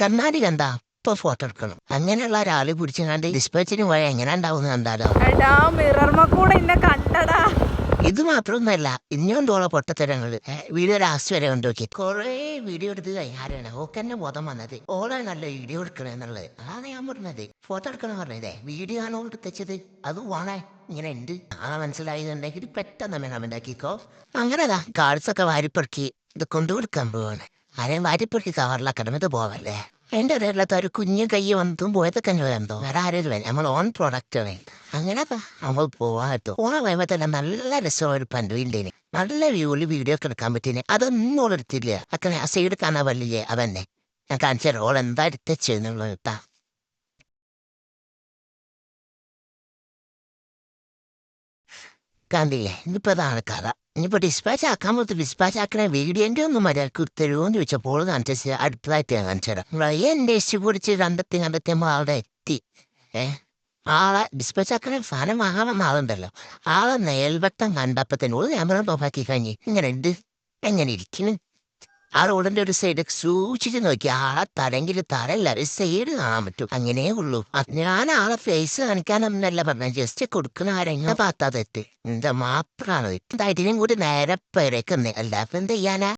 കണ്ണാടി കണ്ടാ ഇപ്പൊ ഫോട്ടോ എടുക്കണം. അങ്ങനെയുള്ള ഒരാള് പിടിച്ചങ്ങാണ്ട് ഡിസ്പാച്ചിന് പോയാൽ എങ്ങനെ ഉണ്ടാവുന്ന കണ്ടാലോ. ഇത് മാത്രമൊന്നുമല്ല, ഇനിയും തോളെ പൊട്ടത്തരങ്ങള്. വീഡിയോ ലാസ്റ്റ് വരെ കൊണ്ടുപോക്കി കൊറേ വീഡിയോ എടുത്ത് കഴിഞ്ഞാരാണ് ഓക്കെന്നെ ബോധം വന്നത് ഓളാണല്ലോ വീഡിയോ എടുക്കണെന്നുള്ളത്. അതാണ് ഞാൻ പറഞ്ഞത്. ഫോട്ടോ എടുക്കണം പറഞ്ഞതേ വീഡിയോ ആണ് ഓൾ എടുത്തത്. അത് ഓണേ ഇങ്ങനെ ഉണ്ട്. മനസ്സിലായിട്ടുണ്ടെങ്കിൽ പെട്ടെന്ന് മെനാമിണ്ടാക്കിക്കോ. അങ്ങനെതാ കാർഡ്സ് ഒക്കെ വാരിപ്പെറുക്കി ഇത് കൊണ്ടുകൊടുക്കാൻ പോവാണ്. ആരെയും വാരിപ്പെറുക്കി കവറിലാക്കണമെന്ന് പോവല്ലേ. എന്റെ അറിയില്ലാത്ത ഒരു കുഞ്ഞു കൈ വന്നതും പോയതൊക്കെ എന്തോ വേറെ ആരും നമ്മൾ ഓൺ പ്രൊഡക്റ്റ് അങ്ങനെ നമ്മൾ പോവാട്ടോ. പോണ കഴിയുമ്പോ തന്നെ നല്ല രസം ഒരു പണ്ടുണ്ടേന്. നല്ല വ്യൂല് വീഡിയോ ഒക്കെ എടുക്കാൻ പറ്റീനെ. അതൊന്നും ഓൾ എടുത്തില്ല. അങ്ങനെ ആ സൈഡ് കാണാൻ പറ്റില്ലേ അതന്നെ ഞാൻ കാണിച്ചു ഓൾ എന്താ എടുത്തുള്ളത് കേട്ടാ. കണ്ടില്ലേ, ഇനിയിപ്പോ അതാണ് കഥ. ഇനിയിപ്പോ ഡിസ്പാച്ച് ആക്കാൻ പറ്റും. ഡിസ്പാച്ച് ആക്കണ വീഡിയോന്റെ ഒന്നും മര്യാദക്ക് തരുമോന്ന് ചോദിച്ചപ്പോൾ കാണിച്ച അടുത്തതായിട്ട് ഞാൻ കാണിച്ചുതരാം. എന്റെ ഇഷ്ടം കുറിച്ച് കണ്ടെത്തിയപ്പോൾ ആളുടെ എത്തി. ആളെ ഡിസ്പാച്ച് ആക്കണ സാധനം വാങ്ങാൻ വന്ന ആളുണ്ടല്ലോ, ആളെ നേൽവട്ടം കണ്ടപ്പത്തേനോട് ക്യാമറ ഓഫാക്കി കഴിഞ്ഞ് ഇങ്ങനെ ഉണ്ട്. എങ്ങനെ ഇരിക്കുന്നു ആ റോഡിന്റെ ഒരു സൈഡ് സൂക്ഷിച്ച് നോക്കി ആളെ തലെങ്കിൽ തലല്ല ഒരു സൈഡ് കാണാൻ പറ്റും. അങ്ങനേ ഉള്ളൂ. ഞാൻ ആളെ ഫേസ് കാണിക്കാനൊന്നല്ല പറഞ്ഞ, ജസ്റ്റ് കൊടുക്കുന്ന ആരെങ്ങനെ പാത്താ തെറ്റ്. എന്റെ മാത്രാണ് ഇതിനും കൂടി നേരെ പേരേക്കുന്നേ. അല്ലാതെ എന്ത് ചെയ്യാനാ.